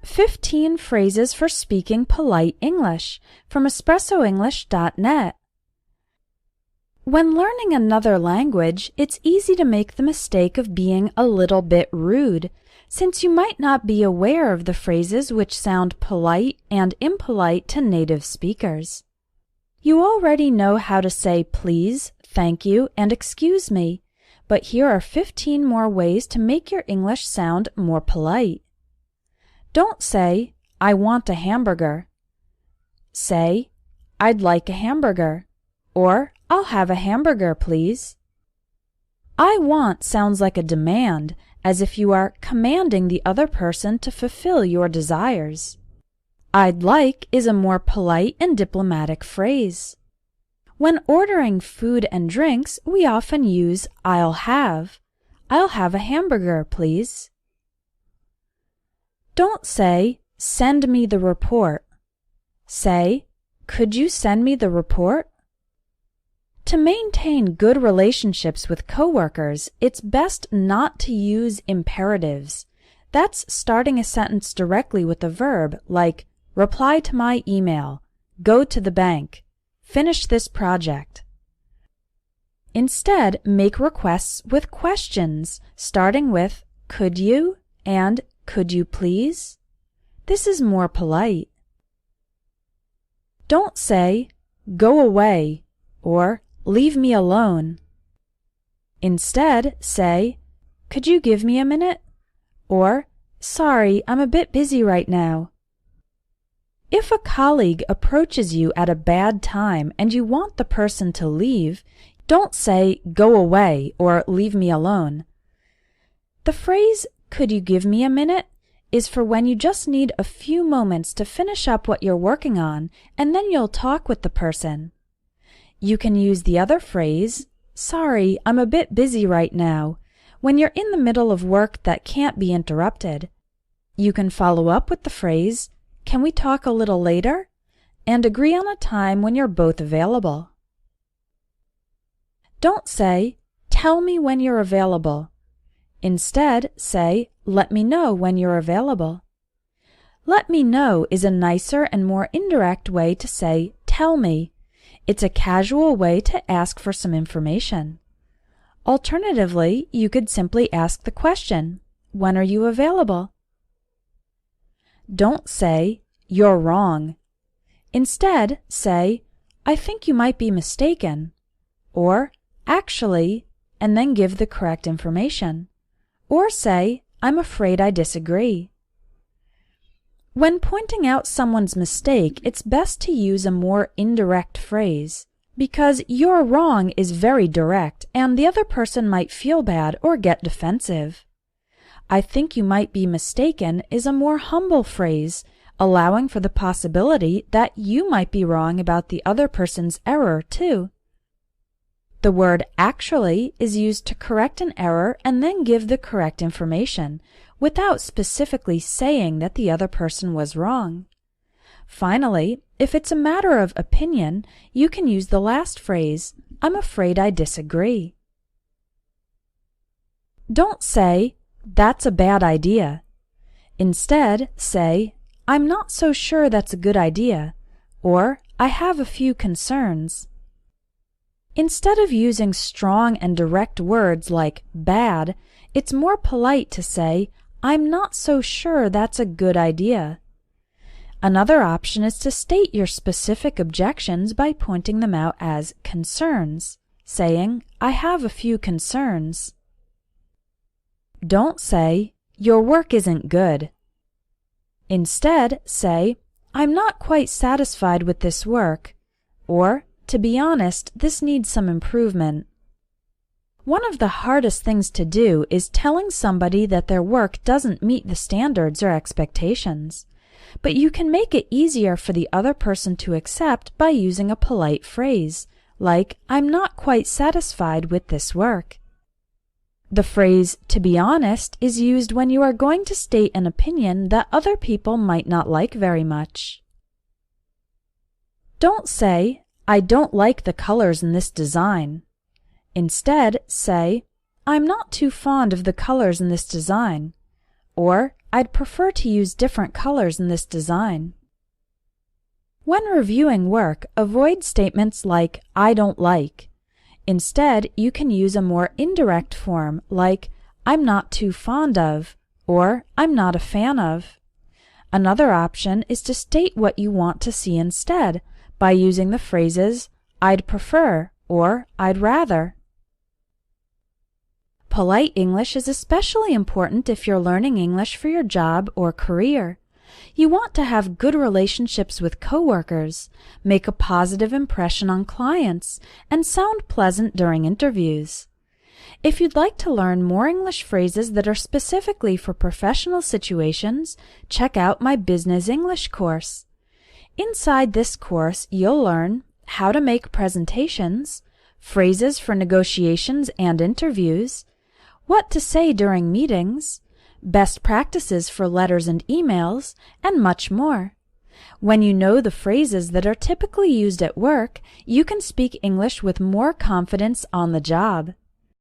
15 Phrases for Speaking Polite English from EspressoEnglish.net. When learning another language, it's easy to make the mistake of being a little bit rude, since you might not be aware of the phrases which sound polite and impolite to native speakers. You already know how to say please, thank you, and excuse me, but here are 15 more ways to make your English sound more polite. Don't say, I want a hamburger. Say, I'd like a hamburger, or I'll have a hamburger, please. I want sounds like a demand, as if you are commanding the other person to fulfill your desires. I'd like is a more polite and diplomatic phrase. When ordering food and drinks, we often use I'll have a hamburger, please. Don't say, send me the report. Say, could you send me the report? To maintain good relationships with coworkers, it's best not to use imperatives. That's starting a sentence directly with a verb like reply to my email, go to the bank, finish this project. Instead, make requests with questions, starting with could you and could you please? This is more polite. Don't say, go away, or leave me alone. Instead, say, could you give me a minute? Or, sorry, I'm a bit busy right now. If a colleague approaches you at a bad time and you want the person to leave, don't say, go away, or leave me alone. The phrase, could you give me a minute, is for when you just need a few moments to finish up what you're working on, and then you'll talk with the person. You can use the other phrase, sorry, I'm a bit busy right now, when you're in the middle of work that can't be interrupted. You can follow up with the phrase, can we talk a little later? And agree on a time when you're both available. Don't say, tell me when you're available. Instead, say, let me know when you're available. Let me know is a nicer and more indirect way to say, tell me. It's a casual way to ask for some information. Alternatively, you could simply ask the question, when are you available? Don't say, you're wrong. Instead, say, I think you might be mistaken, or actually, and then give the correct information. Or say, I'm afraid I disagree. When pointing out someone's mistake, it's best to use a more indirect phrase, because you're wrong is very direct and the other person might feel bad or get defensive. I think you might be mistaken is a more humble phrase, allowing for the possibility that you might be wrong about the other person's error too. The word actually is used to correct an error and then give the correct information, without specifically saying that the other person was wrong. Finally, if it's a matter of opinion, you can use the last phrase, I'm afraid I disagree. Don't say, that's a bad idea. Instead, say, I'm not so sure that's a good idea, or I have a few concerns. Instead of using strong and direct words like bad, it's more polite to say, I'm not so sure that's a good idea. Another option is to state your specific objections by pointing them out as concerns, saying, I have a few concerns. Don't say, your work isn't good. Instead, say, I'm not quite satisfied with this work, or, to be honest, this needs some improvement. One of the hardest things to do is telling somebody that their work doesn't meet the standards or expectations. But you can make it easier for the other person to accept by using a polite phrase, like, I'm not quite satisfied with this work. The phrase, to be honest, is used when you are going to state an opinion that other people might not like very much. Don't say, I don't like the colors in this design. Instead, say, I'm not too fond of the colors in this design, or I'd prefer to use different colors in this design. When reviewing work, avoid statements like, I don't like. Instead, you can use a more indirect form like, I'm not too fond of, or I'm not a fan of. Another option is to state what you want to see instead by using the phrases, I'd prefer or I'd rather. Polite English is especially important if you're learning English for your job or career. You want to have good relationships with coworkers, make a positive impression on clients, and sound pleasant during interviews. If you'd like to learn more English phrases that are specifically for professional situations, check out my Business English course. Inside this course, you'll learn how to make presentations, phrases for negotiations and interviews, what to say during meetings, best practices for letters and emails, and much more. When you know the phrases that are typically used at work, you can speak English with more confidence on the job.